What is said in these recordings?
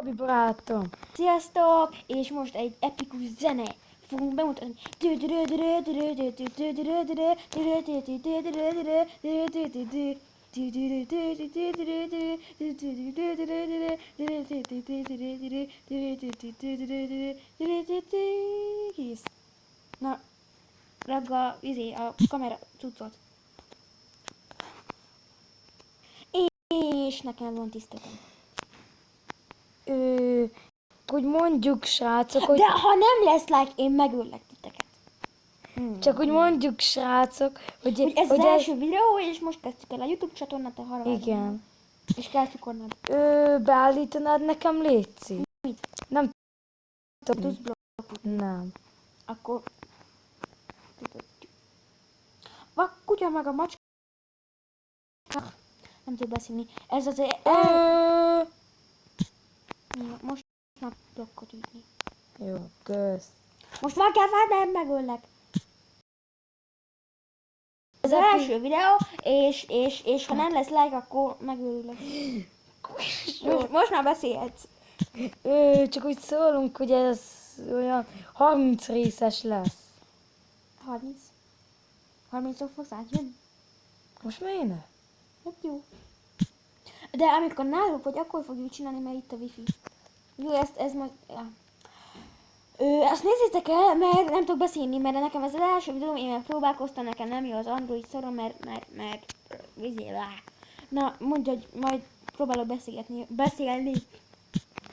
Gabi barátom! Sziasztok! És most egy epikus zene fogunk bemutatni. Kész. Na, ragd a kamera cuccot. És nekem van tiszteletem. Hogy mondjuk, srácok, hogy... De ha nem lesz like, én megöllek titeket. Csak hogy mondjuk, srácok, hogy Ez az első videó, és most kezdjük el a YouTube csatornát, a harmadik. Igen. És kell cukornád. Beállítanád nekem, létszik? Mit? Nem Tudsz tudom. blokkot. Nem. Akkor... Vak kutya meg a macska. Nem tud beszélni. Ez az... Most már blokkot ütni. Jó, kösz. Most már kell fel, nem megöllek. Ez az első videó, és ha nem lesz like, akkor megőrülök. Most már beszélhetsz. Csak úgy szólunk, hogy ez olyan 30 részes lesz. 30. 30-szor fogsz átjönni? Most miért ne? Hát jó. De amikor náluk vagy, akkor fogjuk csinálni, mert itt a wifi. Jó, ez majd... Ja. Azt nézzétek el, mert nem tudok beszélni, mert nekem ez az első videóm, én megpróbálkoztam, nekem nem jó az Android szorom, mert Na, mondj, hogy majd próbálok beszélni.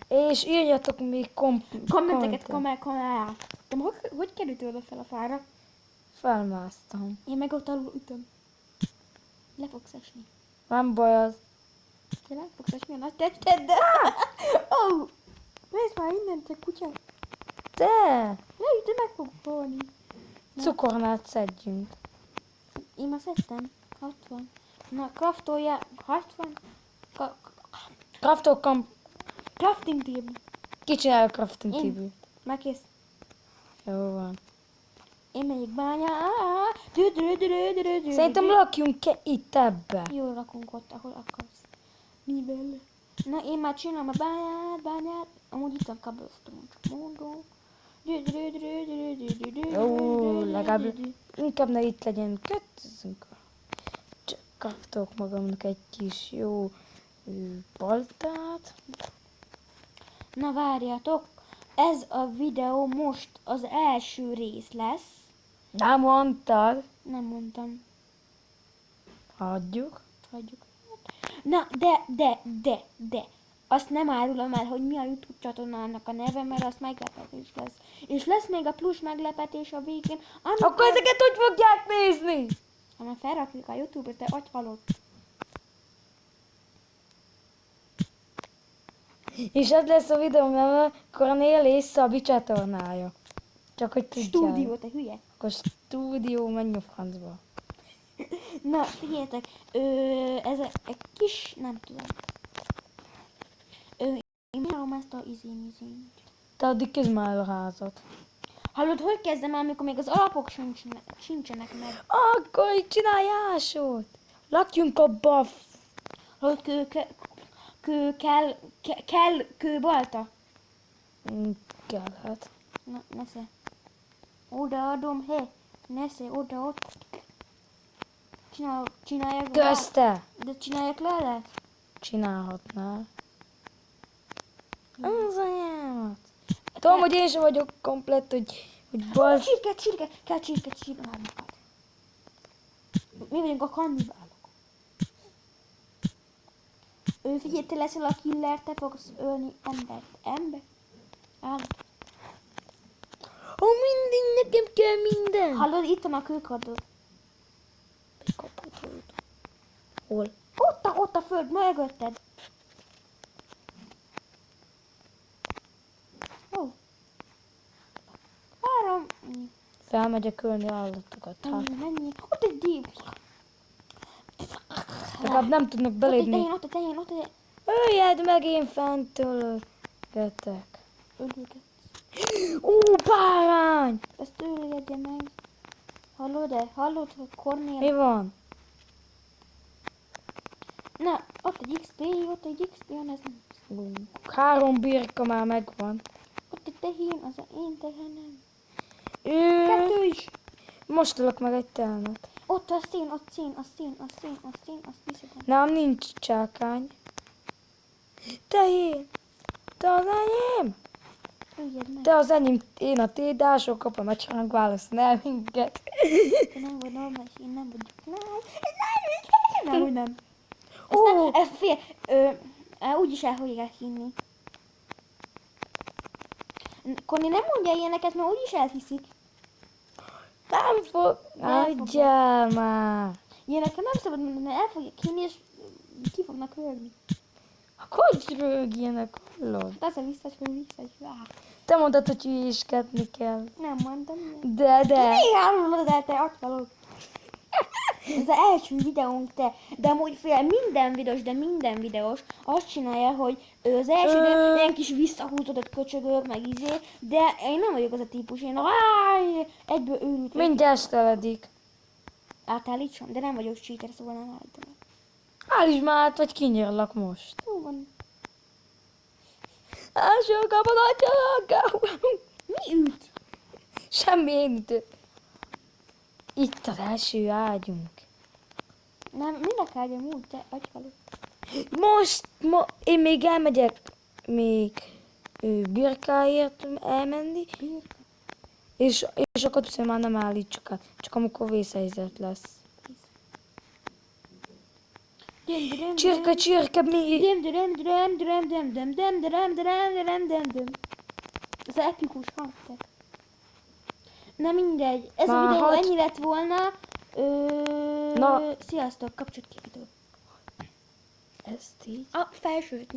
És írjatok még Kommenteket, kamerát. De hogy kerültél be fel a fára? Felmásztam. Én meg ott alul ütöm. Le fogsz esni. Nem baj az. Te le fogsz esni a nagy testeddel. Oh! Nézd már innen, te kutya. Te! Leütöm, meg fogok halni. Cukornát szedjünk. Én már szedtem. 60. Na, kraftolja. 60. Crafting table. Kicsinálja a crafting Én- table. Már kész. Jó van. Én megyek bánya. Szerintem lakjunk itt ebbe. Jól lakunk ott, ahol akarsz. Mivel? Na, én már csinálom a bányát. Amúgy itt a cobblestone, csak mondom. Jó, legalább inkább ne itt legyen. Kötözünk. Csak kaptok magamnak egy kis jó baltát. Na várjatok, ez a videó most az első rész lesz. Nem mondtad. Nem mondtam, Hagyjuk. hagyjuk. Na, de. Azt nem árulom el, hogy mi a YouTube csatornának a neve, mert az meglepetés lesz. És lesz még a plusz meglepetés a végén. Akkor ezeket hogy fogják nézni? Ha már felrakjuk a YouTube-ra, te agyhalott. És ez lesz a videó neve Kornél és Szabi csatornája. Csak hogy tudják. Stúdió, te hülye. Akkor stúdió, menj a francba. Na, figyeljetek, ez egy kis, nem tudom. Én csinálom ezt a izén. Te addig kezd már el a házat. Hallod, hogy kezdem el, amikor még az alapok sincsenek meg? Akkor így csinálj ásót. Lakjunk abba. Hallod, kell kőbalta? Kellhet. Na, nesze. Odaadom, hé. Nesze, ott. Csinálják le. Közte. De csinálják le? Csinálhatnál. Az anyámat. Tudom, hogy én sem vagyok komplett, hogy bal... Csirke, kell csirke csinálnunk. Mi vagyunk a kannibálok. Figyelj, te leszel a killer, te fogsz ölni embert. Állat. Mindig nekem kell minden. Hallod, itt van a kőkardod. Hol? Ott a föld, mögötted. Ó. Várom. Felmegyek ölni állatokat. Hát. Mennyi? Ott egy díj. Legalább nem tudnak belépni. Ott a tehén. Öljed meg, én fent ölögetek. Ölőket. Bárány! Ezt ölőgedje meg. Hallod, hogy Kornél? Mi van? Na, ott egy XP, ez nem. 3 birka már megvan. Ott egy tehén, az én tehenem. Ő, 2 is. most tudok meg egy telnet. Ott a szín, azt viszedem. Nem, nincs csákány. Tehén! Te az enyém! Üljed meg. Te az enyém, én a tiéd, Ásó kapom a csánk, válaszol el minket. Te nem vagy normális, én nem vagyok. Nem, úgy nem. Ó. Úgyis el fogják hinni. Konni, nem mondja ilyeneket, mert úgyis elhiszik. Nem fog... Adjál már! Ilyeneket nem szabad mondani, mert el fogják hinni, és ki fognak rögni. Hogy rögjenek, hallod? Hát az a vissza. Te mondtad, hogy hülyéskedni kell. Nem mondtam. De. Mi hallod el, te agyvaló? Ez az első videónk, te. De amúgy fél minden videós azt csinálja, hogy ő az első idő, ilyen kis visszahúzódott köcsögök, meg de én nem vagyok az a típus, én egyből őrült vagyok. Mindjárt teledik. Átállítsam, de nem vagyok cheater, szóval nem állítom. Állítsd már át, vagy kinyírlak most. Jó van. Ásó kapod, atyának! Mi üt? Semmi én ütő. Itt az első ágyunk. Nem, minek ágyam úgy, te agyvaló. Most, én még elmegyek birkáért elmenni, Birka. és akkor többször már nem állítsuk át, csak amikor vészhelyzet lesz. Csirke, mi? Ez epikus hang, te. Na mindegy, ez a Már videó 6. ennyi lett volna. Na. Sziasztok, kapcsolt ki videót. Ezt így. A felsőt